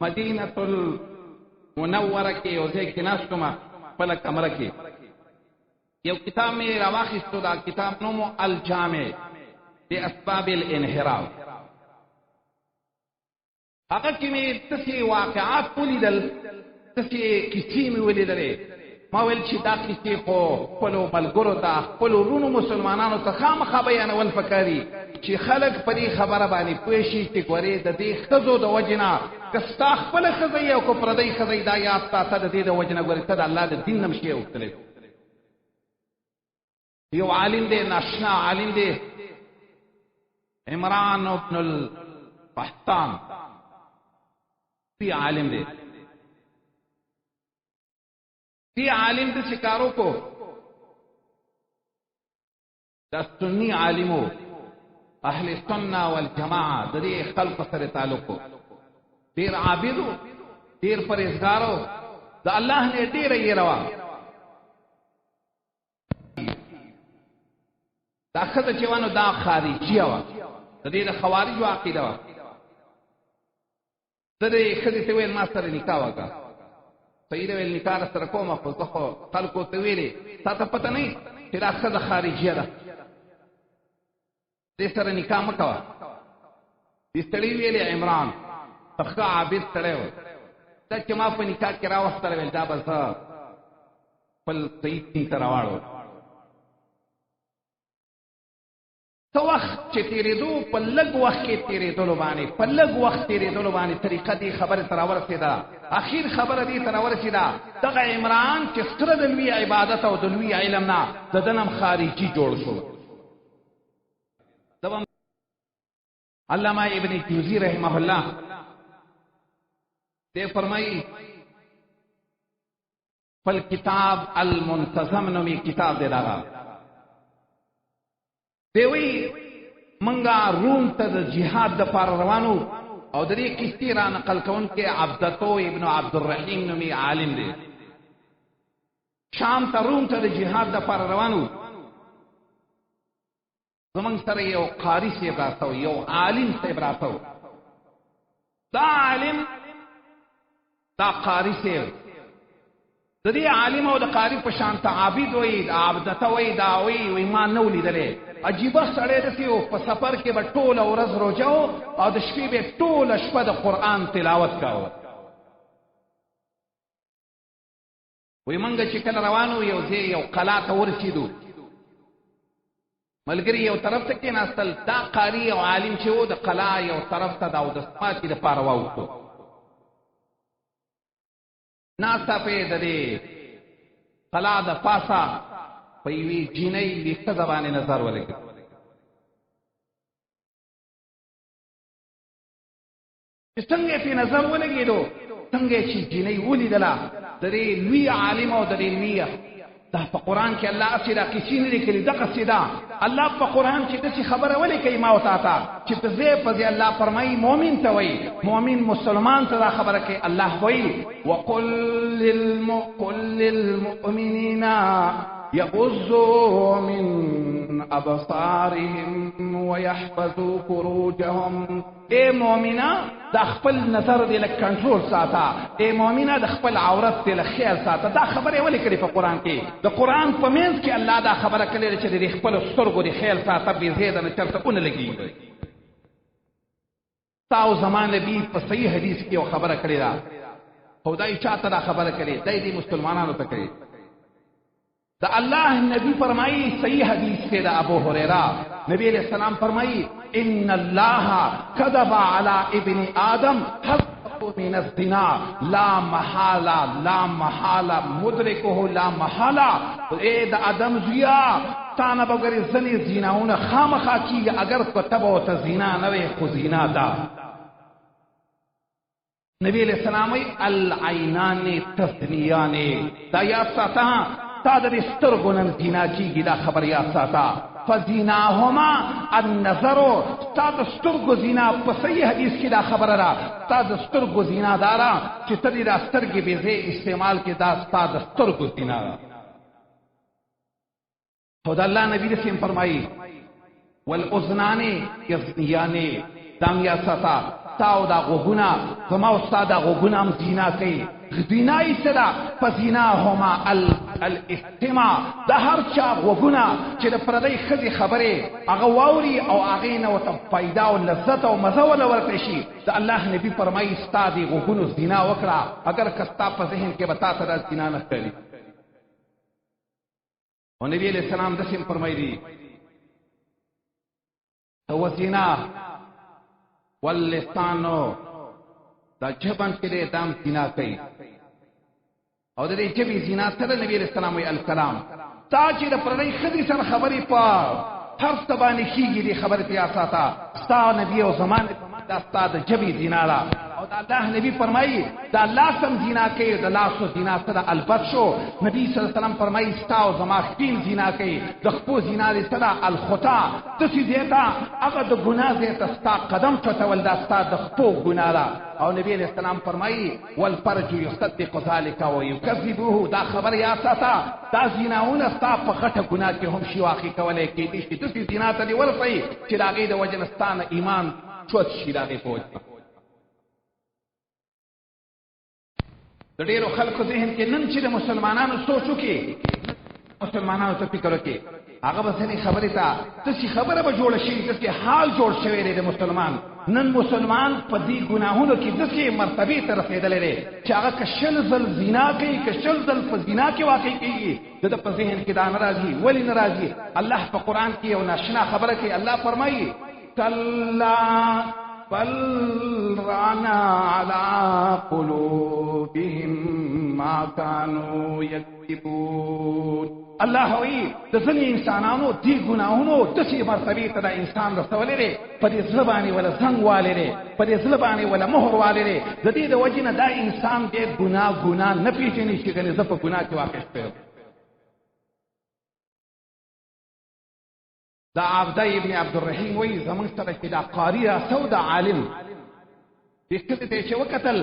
مدینۃ المنوره کې او ځای کې ناستم خپله کمره کې یو کتاب مې راواخیستو دا کتاب نوم الجامع لاسباب الانحراف هغه کې مې تسې واقعات ولیدل تسې کیسې مې ولیدلې ما ویل چې دا کیسې خو خپلو ملګرو ته خپلو ورونو مسلمانانو ته خامخا بیانول پکاري چې خلک په دې خبره باندې پوه شي چې ګورې د دې ښځو د وجې نه که ستا خپله ښځه یې او که پردۍ ښځه یې دا یاد ساته د دې د وجې نه ګورې ته د الله د دین نه مشې اوښتلی یو عالم دی ناشنا عالم دی عمران ابن القحطان عالم دی عالم د شکاروں کو دا سنی عالمو اهل سنة والجماعة د دې خلق سره تعلق ډیر عابدو ډیر پرهیزګارو د الله نه ډیر یې روا دا خدای چې ونه دا خارجي وا د دې د خوارجو عقیده وا د دې خدای ته ویل ما سره نکاح وکړه صحیح ویل نکاح سره کومه خو زه خلکو ته ویلې تا ته پته نه چې دا ښځه خارجیه ده دې سره نکاح مه کوه دې سړي ویلې عمران ته ښه عابد سړی و دا چې ما په نکاح کې راوستلی ویل دا به زه خپل صحیح دین ته راواړو څه وخت چې تېرېدو په لږ وخت کې تېرېدلو باندې په لږ وخت تېرېدلو باندې طریقه دې خبرې ته راورسېده اخیر خبره دې ته راورسېده دغه عمران چې سره د لوی عبادت او د لوی علم نه د ده نم خارجي جوړ شو علامہ ابن جوزی رحمہ اللہ دے فرمائی فل کتاب المنتظم نومی کتاب دے داغا دیوی منگا روم تا دا جہاد دا پار روانو او دری کشتی را نقل کون کے عبدتو ابن عبدالرحیم نومی عالم دے شام تا روم تا دا جہاد دا پار روانو زمانگ سر یو قاری سیب راتو یو عالم سیب راتو دا عالم دا قاری سیب دا دی عالم او دا قاری پشانتا عابد وی دا عبدتا وی دا وی ما نولی دلے عجیبہ سڑے دسیو پا سفر کے با طول او رز رو جاو او دا شپی بے طول شپا دا قرآن تلاوت کاو وی منگا چکل روانو یو زی یو قلات ورسیدو ملګری یو طرف ته کېناستل دا قاری او عالم چې و د قلا یو طرف ته دا او د سپاتې دپاره واوښتو ناسته پې د دې قلا د پاسه په یوې جینۍ د ښځه باندې نظر ولګېد چې څنګه یې پې نظر ولګېدو څنګه یې چې جینۍ ولیدله د دې لوی عالم او د دې لوی دا په قرآن کې الله اسی دا کسی نه لیکلي دغه سیدا الله په قرآن کې داسې خبره ولې کوي ما او تا ته چې په ځای په ځای الله فرمایي مؤمن ته وایي مؤمن مسلمان ته دا خبره کوي الله وایي وقل للمؤمنین يغضوا من ابصارهم ويحفظوا فروجهم اے مومنہ دا خپل نظر دې له کنټرول ساته اے مومنہ د خپل عورت دې له خیال ساته دا خبره ولې کړې په قرآن کې د قرآن په منځ کې الله دا خبره کړې چې د خپل سترګو د خیال ساته بې ځایه نه چرته ونه لګېږي تا او زمان نبي په صحیح حدیث کې یو خبره کړې ده خدای چاته دا خبره کړې دی دې مسلمانانو ته کړې دا اللہ نبی فرمائی صحیح حدیث کے دا ابو ہریرہ نبی علیہ السلام فرمائی ان اللہ کذب علی ابن آدم حظه من الزنا لا محالہ لا محالہ مدرکه لا محالہ اے دا آدم زیا تانا بگر زنی زیناون خامخا کی اگر کتب و تزینا نوے خزینا دا نبی علیہ السلام العینان تزنیان دا یاد ساتا تا د سترګو نن زنا کیږي دا خبر یاد ساته فزیناهما النظر تا د سترګو زنا په صحیح حدیث کې دا خبره را تا د سترګو زنا دارا چې ته دې دا سترګې بې ځای استعمال کې دا ستا د سترګو زنا خود الله نبی رسیم فرمایي والاذنان یزنیان دام یاد ساته ستا او دا غوږونه زما او ستا دا غوږونه هم زینا کوي. زینا یې څه ده؟ په زیناهما الاستماع، د هر چا غوږونه چې د پردۍ ښځې خبرې هغه واوري او هغې نه ورته فایده او لذت او مزه وله ورکړی شي. د الله نبي فرمایي ستا دې غوږونو زینا وکړه اگر که ستا په ذهن کې به تا ته دا زینا نه ښکاري. او نبی علیہ السلام داسې فرمایي وزنا واللسانو دا جبن کې دې دام زنا کوي او د دې جبې زنا سره نبی علیہ السلام وی الکلام، تا چې د پردۍ ښځې سره خبرې په حرف ته باندې کېږي دې خبرې ته یاد ساته ستا نبي او زمان دا ستا د جبې زنا ده. او د الله نبی فرمایي دا لاسم زنا کوي، د لاسو زنا سره البت شو. نبی صلی الله علیه وسلم فرمایي ستا او زما خپین زنا کوي، د خپو زنا دې سره الخطا داسې ځای ته هغه د ګناه ځای ته ستا قدم چټول دا ستا د خپو ګناه ده. او نبی علیہ السلام فرمایي والفرج یصدق ذلك ويكذبه، دا خبر یا ساته دا زناونه ستا په غټه ګناه کې هم شي واقع کولی کېدی شي. داسې زنا ته دې ورسئ چې د هغې د وجې نه ستا نه ایمان چوت شي د هغې په وجه. د ډېرو خلکو ذهن کې نن چې د مسلمانانو سوچ وکړي، مسلمانانو ته فکر وکړي، هغه به ځینې خبرې ته داسې خبره به جوړه شي، داسې حال جوړ شوی دی د مسلمان. نن مسلمان په دې ګناهونو کې داسې مرتبې ته رسېدلی دی چې هغه که 20 ځل زنا کوي، که 20 ځل په زنا کې واقع کېږي، د ده په ذهن کې دا نه راځي. ولې نه راځي؟ الله په قرآن کې یو ناشنا خبره کوي. الله فرمایي کلا بل رانا على قلوبهم ما كانوا يكسبون. الله وی د ځینې انسانانو دې ګناهونو داسې مرتبې ته د انسان رسولی دی، په دې زړه باندې وله زنګ والی دی، په دې زړه باندې وله مهر والی دی. د دې د وجې نه دا انسان دې ګناه نه پېژني چې ګنې زه په ګناه کې واقع شوی. دا عبده ابن عبدالرحیم وی زمونږ سره چې دا قاري راسو دا عالم دې ښځې ته چې وکتل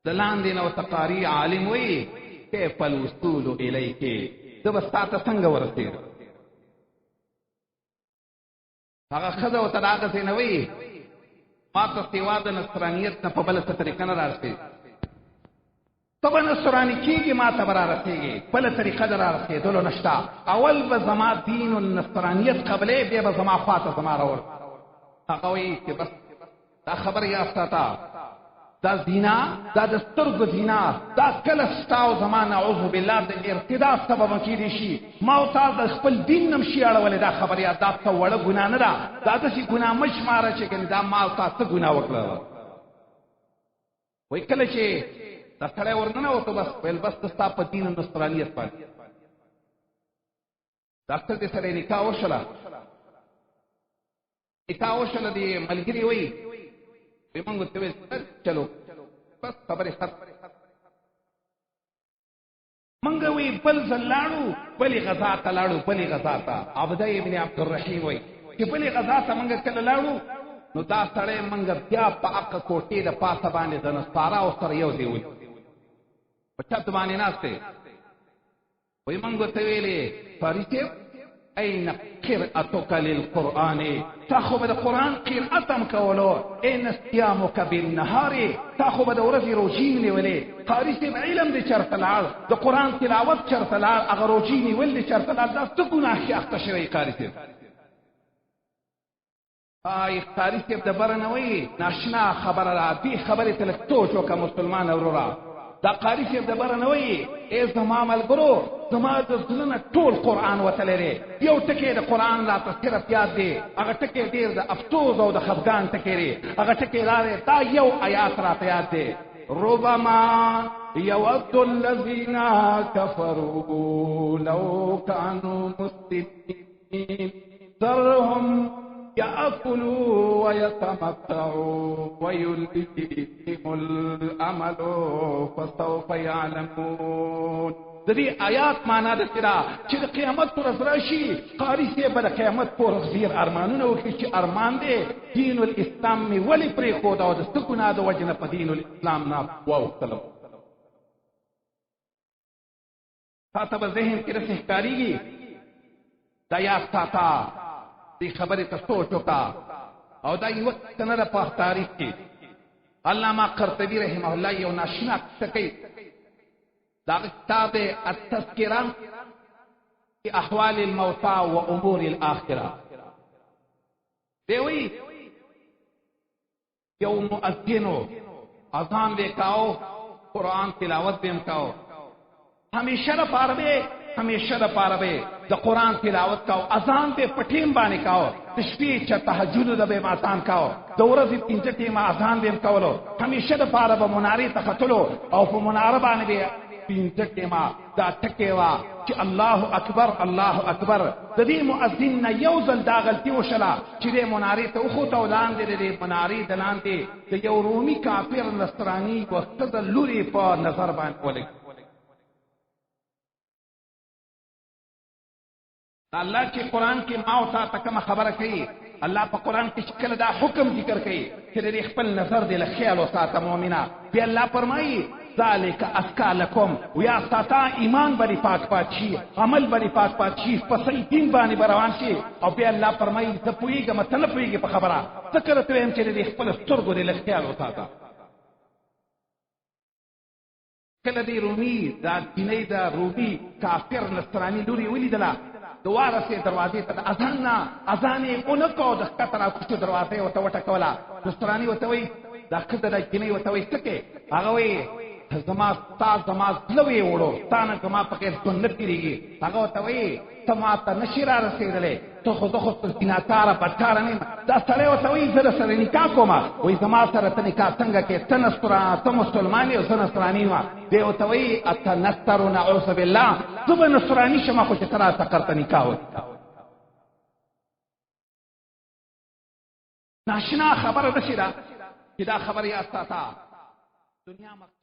د لاندې نه ورته قاري عالم وی کیف الوصول الیک، زه به ستا ته څنګه ورسېږم. هغه ښځه ورته د هغسې نه وی ما ته سوا د نصرانیت نه په بله څه طریقه نه رارسېږي، ته به نصراني کېږي ما ته به را رسېږي، بله طریقه د را رسېدلو نشته. اول به زما دین النصرانیت قبلې، بیا به زما خوا ته زما راور. هغه وایي چې بس دا خبره یاد ساته، دا زنا، دا د سترګو زنا، دا کله ستا او زما نعوذ بالله د ارتداد سبب کېدی شي. ما او تا د خپل دین نه هم شي اړولی. دا خبره یاد، دا څه وړه ګناه نه ده، دا داسې ګناه مه شماره چې ګنې دا ما او تا څه ګناه وکړه. وایي کله چې دا سړی ورننوتو بس ویل بس ته ستا په دین نصرانیت باندې. دا ښځې سره یې نکاح وشوله، نکاح وشوله. دې ملګري وایي موږ ورته ویل چلو بس خبرې ختم. موږ وایي بل ځل لاړو، بلې غذا ته لاړو، بلې غذا ته. عبده ابن عبدالرحیم وایي چې بلې غذا ته موږ کله لاړو نو دا سړی موږ بیا په هغه کوټې د پاسه باندې د نصاراو سره یو ځای ولید، په چت باندې ناست دی. وایي موږ ورته ویلې قاري صاحب این قرأتک للقرآن، تا خو به د قرآن قرأت هم کولو. این صیامک بالنهار، تا خو به د ورځې روژې نیولې. قاري صاحب علم دې چېرته لاړ، د قرآن تلاوت چېرته لاړ، هغه روژې نیول دې چېرته لاړ، دا څه ګناه کې اخته شوی قاري صاحب؟ قاري صاحب د بره نه وایي ناشنا خبره ده، دې خبرې ته لږ توجه وکړه مسلمان وروره. دا قاري صاحب د بره نه وایي ای زما ملګرو زما د زړه نه ټول قرآن وتلی دی، یو ټکی د قرآن راته صرف یاد دی، هغه ټکی ډېر د افسوس او د خفګان ټکی دی. هغه ټکی دا دی، دا یو آیات راته یاد دی، ربما یود الذین کفروا لو کانوا مسلمین ذرهم یأکلوا ویتمتعوا ویلههم الامل فسوف یعلمون. د دې آیات معنا د سره چې د قیامت پر ورځ راشي، قاري صاحب به د قیامت پر ورځ ډېر ارمانونه وکړي چې ارمان دی دین الاسلام مې ولې پرېښود او د څه ګناه د وجې نه په دین الاسلام نه واوښتلم. تا ته به ذهن کې داسې ښکارېږي دا یاد ساته، دې خبرې ته سوچ وکړه. او دا یو تنه په تاریخ کې علامہ قرطبی رحمه الله یو ناشنا کوي دا کتاب التذکرہ فی احوال الموتى و امور الاخره دیوی یو مؤذنو اذان وکاو قرآن تلاوت بیم کاو ہمیشہ دا پاربے دا قرآن تلاوت کاو اذان بے پٹھیم بانے کاو تشبیح چا تحجد دا بے ماتان کاو دا ورزی تینجا تیما اذان بیم کاولو ہمیشہ دا پاربا مناری تخطلو او فو منار بانے بے تینجا تیما دا تکیوا چی اللہ اکبر دا دی مؤذن نا یوزل دا غلطی وشلا چی دے مناری تا اخوتا ولان دے مناری دلان دے دا یو رومی کافر نصرانی وقت دا لوری پا نظر بان ولک اللہ کے قرآن کی ماو تا تکم خبر کئی اللہ پا قرآن کی شکل دا حکم ذکر کئی کہ دے خپل نظر دے لخیال و ساتا مومنہ بی اللہ فرمائی ذالک اسکا لکم ویا ساتا ایمان بری پاک پاچی عمل بری پاک پاچی پسی دین بانی بروان شی او بی اللہ فرمائی زپوئی گا مطلبوئی گا پا خبرہ ذکرتو ایم چلے دے خپل سترگو دے لخیال و ساتا کل دی رومی دا دینی دا رومی کافر نصرانی لوری ولی دلا دوارا سے دروازے تا اذانے اونکو دا خطرہ کچھو دروازے و توٹا کولا نصرانی و توی دا خطر دا جنی و توی سکے اگوی زما زلوی وڑو تانا کما پکے سنت کی ریگی اگو توی تما تا نشیرہ رسے دلے تو خود تیناتارا بدکارا نیم دا سرے و توی زر سر نکاح کوما وی زما سر تنکاح سنگا کے تمسلمانی و زنسرانی ما دے و توی اتا نستر و نعوذ باللہ زب نصرانی شما خوش سرا سکرتا نکاح ہوتا ناشنا خبر دشیرہ کہ دا خبر یاستا تا دنیا مقصد